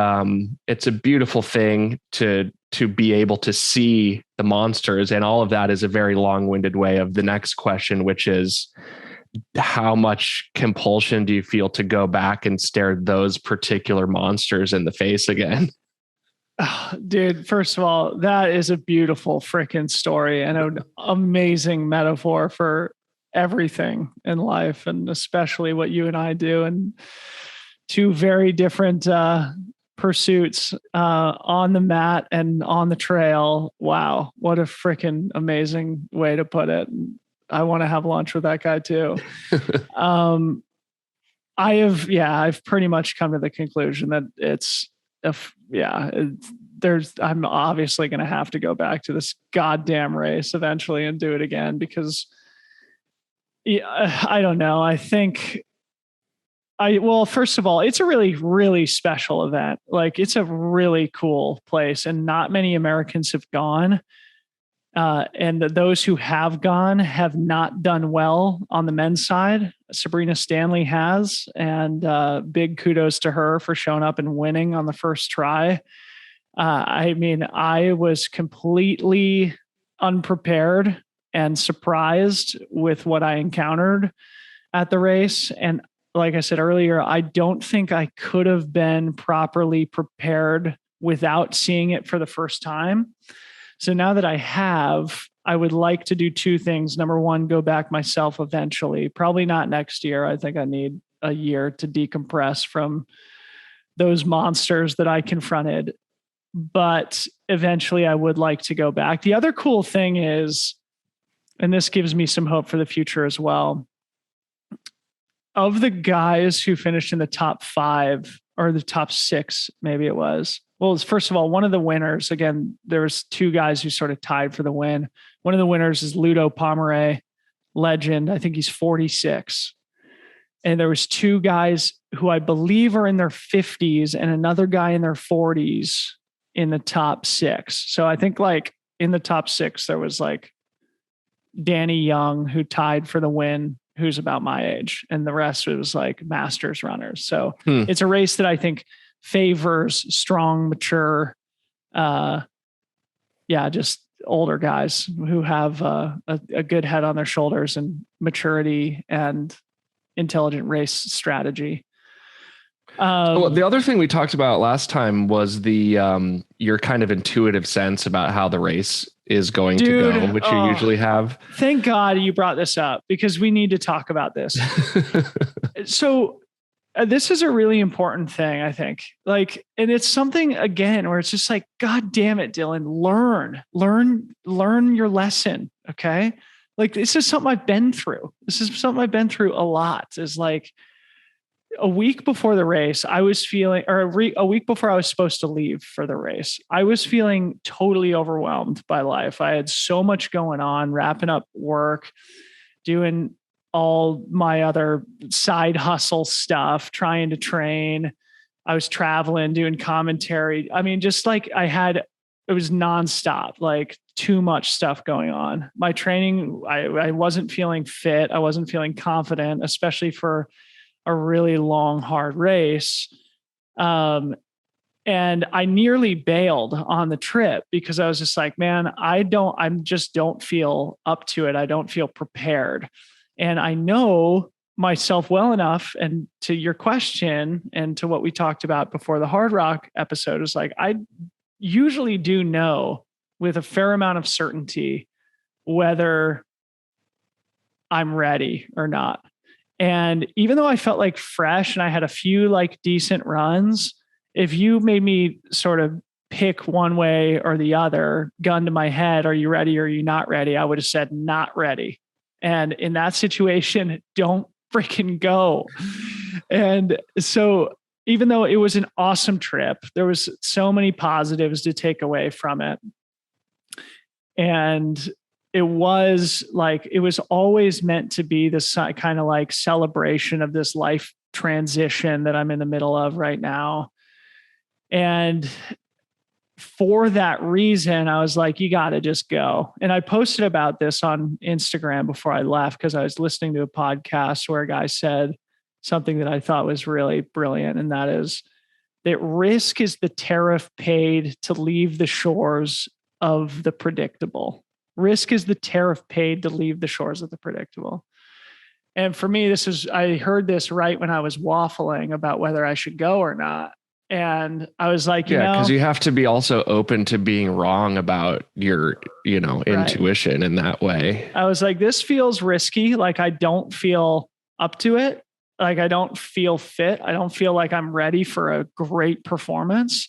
it's a beautiful thing to be able to see the monsters. And all of that is a very long-winded way of the next question, which is, how much compulsion do you feel to go back and stare those particular monsters in the face again? Oh, dude, first of all, that is a beautiful freaking story and an amazing metaphor for everything in life, and especially what you and I do, and two very different pursuits on the mat and on the trail. Wow, what a freaking amazing way to put it. I want to have lunch with that guy too. I've pretty much come to the conclusion that I'm obviously going to have to go back to this goddamn race eventually and do it again, because I don't know. I think first of all, it's a really, really special event. Like, it's a really cool place and not many Americans have gone. And those who have gone have not done well on the men's side. Sabrina Stanley has, and big kudos to her for showing up and winning on the first try. I mean, I was completely unprepared and surprised with what I encountered at the race. And like I said earlier, I don't think I could have been properly prepared without seeing it for the first time. So now that I have, I would like to do two things. Number one, go back myself eventually, probably not next year. I think I need a year to decompress from those monsters that I confronted. But eventually I would like to go back. The other cool thing is, and this gives me some hope for the future as well, of the guys who finished in the top 5 or the top 6, maybe it was. Well, first of all, one of the winners, again, there was 2 guys who sort of tied for the win. One of the winners is Ludo Pomeray, legend. I think he's 46. And there was 2 guys who I believe are in their 50s and another guy in their 40s in the top 6. So I think like in the top 6, there was like Danny Young, who tied for the win, who's about my age. And the rest was like Masters runners. So it's a race that I think favors strong, mature, just older guys who have a good head on their shoulders and maturity and intelligent race strategy. Well, the other thing we talked about last time was the your kind of intuitive sense about how the race is going to go, which you usually have. Thank God you brought this up because we need to talk about this. So this is a really important thing, I think. Like, and it's something again where it's just like, God damn it, Dylan, learn your lesson. Okay. Like, this is something I've been through. This is something I've been through a lot, is like a week before the race, I was feeling, or a week before I was supposed to leave for the race, I was feeling totally overwhelmed by life. I had so much going on, wrapping up work, doing all my other side hustle stuff, trying to train. I was traveling, doing commentary. I mean, just like it was nonstop, like too much stuff going on. My training, I wasn't feeling fit. I wasn't feeling confident, especially for a really long, hard race. And I nearly bailed on the trip because I was just like, man, I just don't feel up to it. I don't feel prepared. And I know myself well enough. And to your question and to what we talked about before the Hard Rock episode, is like, I usually do know with a fair amount of certainty whether I'm ready or not. And even though I felt like fresh and I had a few like decent runs, if you made me sort of pick one way or the other, gun to my head, are you ready or are you not ready? I would have said not ready. And in that situation, don't freaking go. And so even though it was an awesome trip, there was so many positives to take away from it. And it was always meant to be this kind of like celebration of this life transition that I'm in the middle of right now. And for that reason, I was like, you got to just go. And I posted about this on Instagram before I left because I was listening to a podcast where a guy said something that I thought was really brilliant. And that is that risk is the tariff paid to leave the shores of the predictable. Risk is the tariff paid to leave the shores of the predictable. And for me, I heard this right when I was waffling about whether I should go or not. And I was like, because you have to be also open to being wrong about your, right, intuition in that way. I was like, this feels risky. Like, I don't feel up to it. Like, I don't feel fit. I don't feel like I'm ready for a great performance.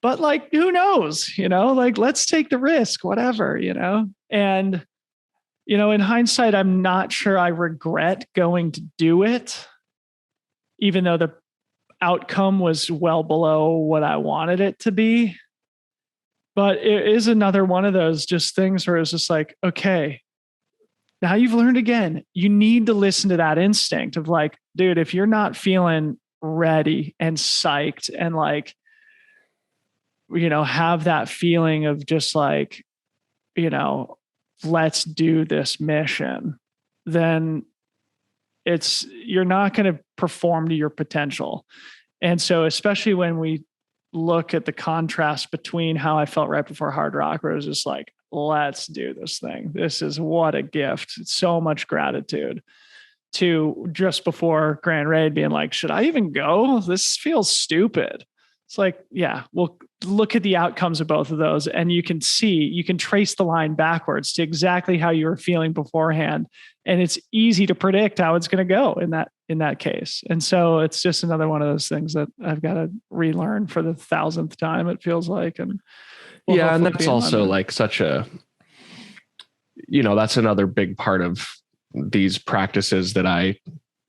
But like, who knows, like, let's take the risk, whatever, and, in hindsight, I'm not sure I regret going to do it, even though the outcome was well below what I wanted it to be. But it is another one of those just things where it's just like, okay, now you've learned again, you need to listen to that instinct of like, dude, if you're not feeling ready and psyched and like, have that feeling of just like, let's do this mission, then you're not going to perform to your potential. And so, especially when we look at the contrast between how I felt right before Hard Rock, where it was just like, let's do this thing. This is what a gift. It's so much gratitude, to just before Grand Raid being like, should I even go? This feels stupid. It's like, yeah, well, look at the outcomes of both of those. And you can trace the line backwards to exactly how you were feeling beforehand. And it's easy to predict how it's going to go in that case. And so it's just another one of those things that I've got to relearn for the 1,000th time, it feels like. And and that's also like such a, that's another big part of these practices that I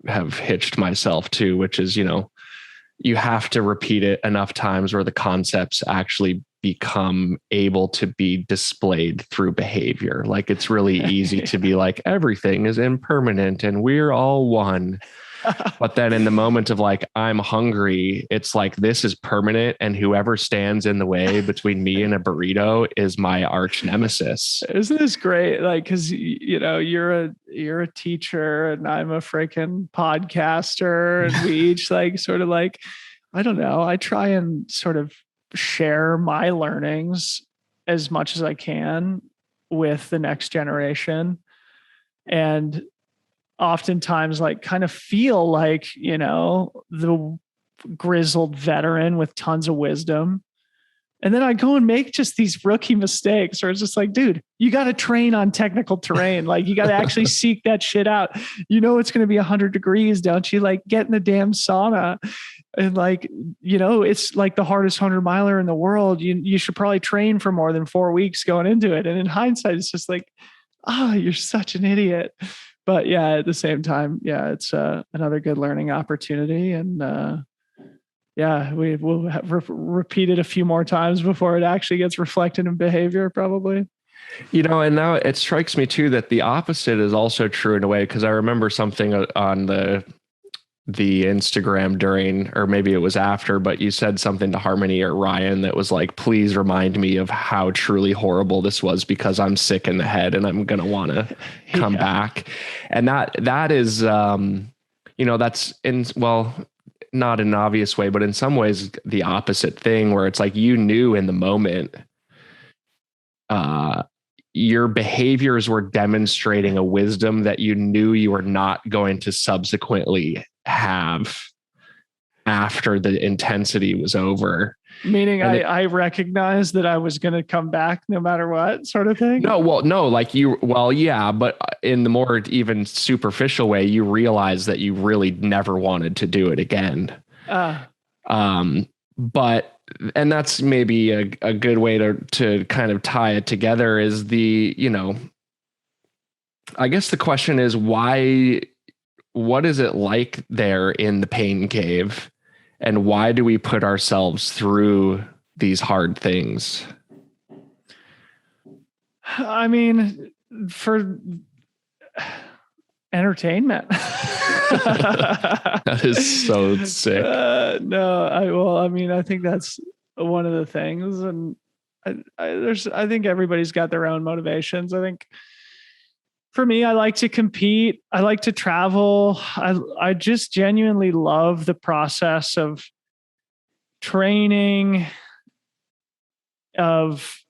have hitched myself to, which is, you have to repeat it enough times where the concepts actually become able to be displayed through behavior. Like, it's really easy to be like, everything is impermanent and we're all one. But then in the moment of like, I'm hungry, it's like, this is permanent. And whoever stands in the way between me and a burrito is my arch nemesis. Isn't this great? Like, cause you're a teacher and I'm a freaking podcaster, and we each like sort of like, I don't know, I try and sort of share my learnings as much as I can with the next generation. And oftentimes like kind of feel like, the grizzled veteran with tons of wisdom. And then I go and make just these rookie mistakes, or it's just like, dude, you got to train on technical terrain. Like, you got to actually seek that shit out. It's going to be 100 degrees, don't you? Like, get in the damn sauna. And like, it's like the hardest 100-miler in the world. You should probably train for more than 4 weeks going into it. And in hindsight, it's just like, you're such an idiot. But yeah, at the same time, yeah, it's another good learning opportunity. And we will repeat it a few more times before it actually gets reflected in behavior, probably. And now it strikes me too that the opposite is also true in a way, because I remember something on the Instagram during, or maybe it was after, but you said something to Harmony or Ryan that was like, please remind me of how truly horrible this was, because I'm sick in the head and I'm going to want to come back. And that is, that's not in an obvious way, but in some ways the opposite thing, where it's like, you knew in the moment, your behaviors were demonstrating a wisdom that you knew you were not going to subsequently have after the intensity was over. Meaning I recognized that I was going to come back no matter what, sort of thing? No, but in the more even superficial way, you realize that you really never wanted to do it again. And that's maybe a good way to kind of tie it together is I guess the question is, what is it like there in the pain cave, and why do we put ourselves through these hard things? I mean, for entertainment. That is so sick. I think that's one of the things. And I think everybody's got their own motivations. I think for me, I like to compete. I like to travel. I just genuinely love the process of training, of,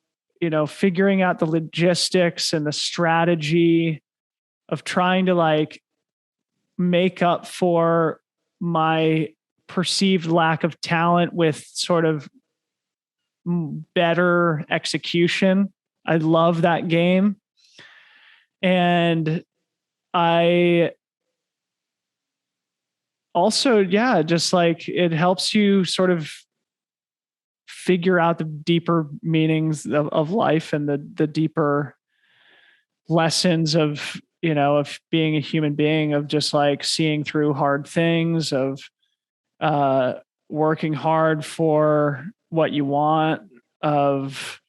figuring out the logistics and the strategy of trying to like make up for my perceived lack of talent with sort of better execution. I love that game. And I also, just like it helps you sort of figure out the deeper meanings of life and the deeper lessons of, of being a human being, of just like seeing through hard things, of working hard for what you want, of,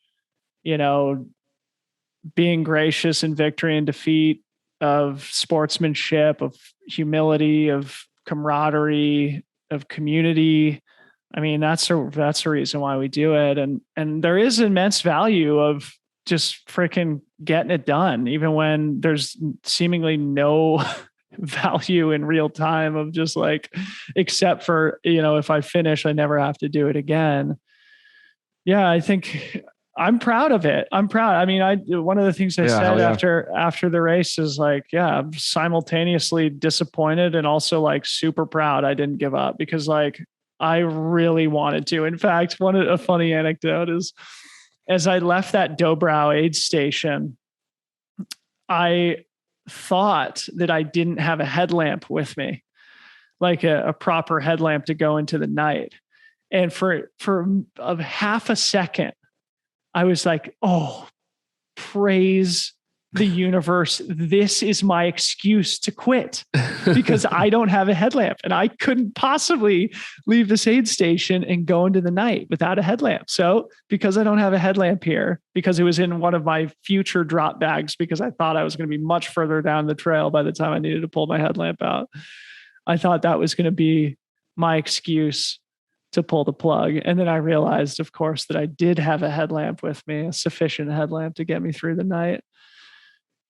being gracious in victory and defeat, of sportsmanship, of humility, of camaraderie, of community. I mean, that's the reason why we do it. And there is immense value of just freaking getting it done, even when there's seemingly no value in real time of just like, except for, if I finish, I never have to do it again. Yeah, I think I'm proud of it. I'm proud. I mean, one of the things I said after the race is like, yeah, I'm simultaneously disappointed and also like super proud I didn't give up, because like I really wanted to. In fact, a funny anecdote is, as I left that Dobrow aid station, I thought that I didn't have a headlamp with me, like a proper headlamp to go into the night. And for a half a second, I was like, oh, praise the universe. This is my excuse to quit, because I don't have a headlamp and I couldn't possibly leave this aid station and go into the night without a headlamp. So because I don't have a headlamp here, because it was in one of my future drop bags, because I thought I was going to be much further down the trail by the time I needed to pull my headlamp out, I thought that was going to be my excuse to pull the plug. And then I realized, of course, that I did have a headlamp with me, a sufficient headlamp to get me through the night.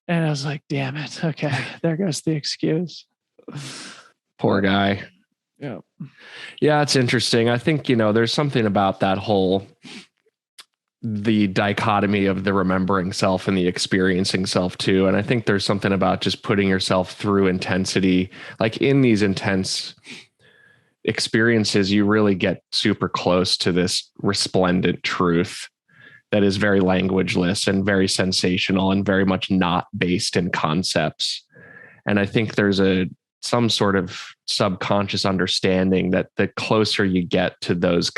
And I was like, damn it. Okay. There goes the excuse. Poor guy. Yeah. Yeah. It's interesting. I think, there's something about that the dichotomy of the remembering self and the experiencing self too. And I think there's something about just putting yourself through intensity, like in these intense experiences, you really get super close to this resplendent truth that is very languageless and very sensational and very much not based in concepts. And I think there's some sort of subconscious understanding that the closer you get to those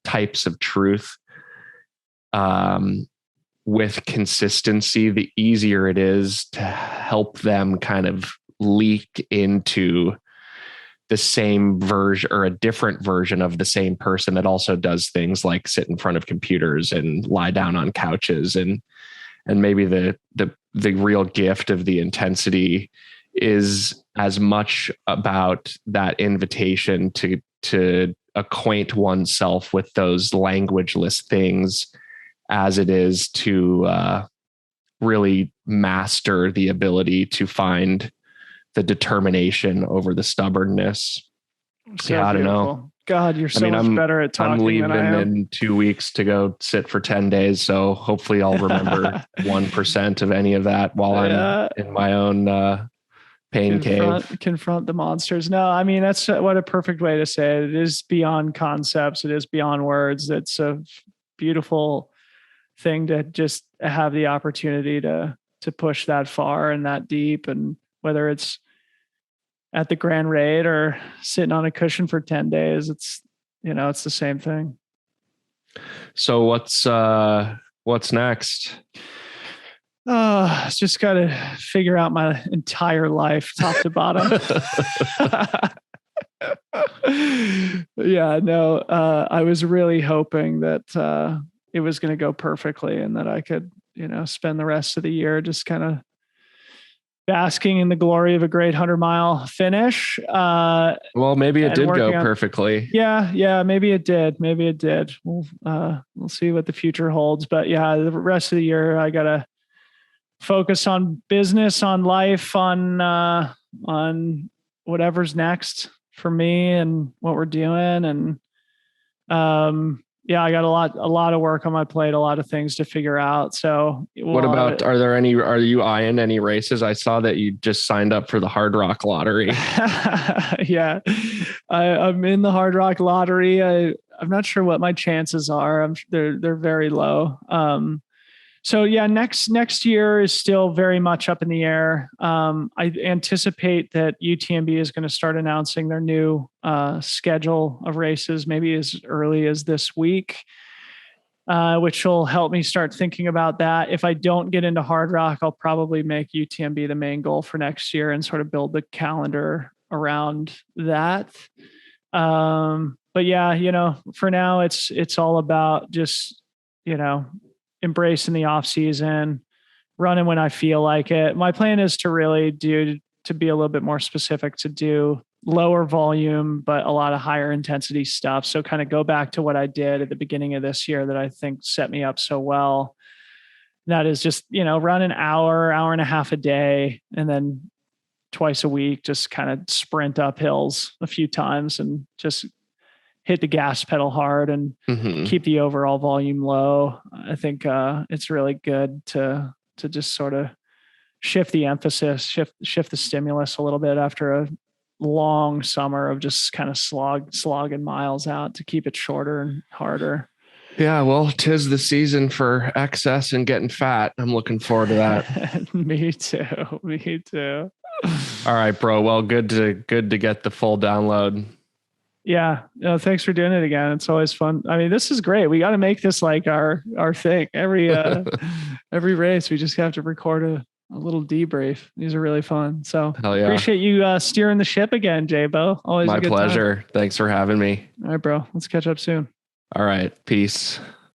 types of truth, with consistency, the easier it is to help them kind of leak into the same version or a different version of the same person that also does things like sit in front of computers and lie down on couches. And maybe the real gift of the intensity is as much about that invitation to acquaint oneself with those languageless things as it is to really master the ability to find the determination over the stubbornness. So yeah, I don't know. God, you're so much better at talking. I'm leaving than I am. in 2 weeks to go sit for 10 days. So hopefully I'll remember 1% of any of that while I'm in my own pain cave. Confront the monsters. No, I mean, that's what a perfect way to say it. It is beyond concepts. It is beyond words. It's a beautiful thing to just have the opportunity to push that far and that deep. And whether it's at the Grand Raid or sitting on a cushion for 10 days, it's the same thing. So what's next? Just got to figure out my entire life, top to bottom. Yeah, no, I was really hoping that it was going to go perfectly and that I could, spend the rest of the year just kind of basking in the glory of a great 100-mile finish. Well, maybe it did go perfectly. Yeah, maybe it did. We'll see what the future holds. But yeah, the rest of the year, I got to focus on business, on life, on whatever's next for me and what we're doing. And I got a lot of work on my plate, a lot of things to figure out. So what about, are you eyeing any races? I saw that you just signed up for the Hard Rock Lottery. Yeah, I'm in the Hard Rock Lottery. I'm not sure what my chances are. They're very low. So yeah, next year is still very much up in the air. I anticipate that UTMB is going to start announcing their new schedule of races, maybe as early as this week, which will help me start thinking about that. If I don't get into Hard Rock, I'll probably make UTMB the main goal for next year and sort of build the calendar around that. But yeah, for now it's all about just, embracing the off season, running when I feel like it. My plan is to really to be a little bit more specific, to do lower volume, but a lot of higher intensity stuff. So kind of go back to what I did at the beginning of this year that I think set me up so well. That is just, run an hour and a half a day, and then twice a week, just kind of sprint up hills a few times and just hit the gas pedal hard and keep the overall volume low. I think it's really good to just sort of shift the emphasis, shift the stimulus a little bit after a long summer of just kind of slogging miles out to keep it shorter and harder. Yeah, well, 'tis the season for excess and getting fat. I'm looking forward to that. Me too. All right, bro. Well, good to get the full download. Yeah. No, thanks for doing it again. It's always fun. I mean, this is great. We got to make this like our thing. Every race, we just have to record a little debrief. These are really fun. So appreciate you steering the ship again, J-Bo. Always my a good pleasure. time. Thanks for having me. All right, bro. Let's catch up soon. All right. Peace.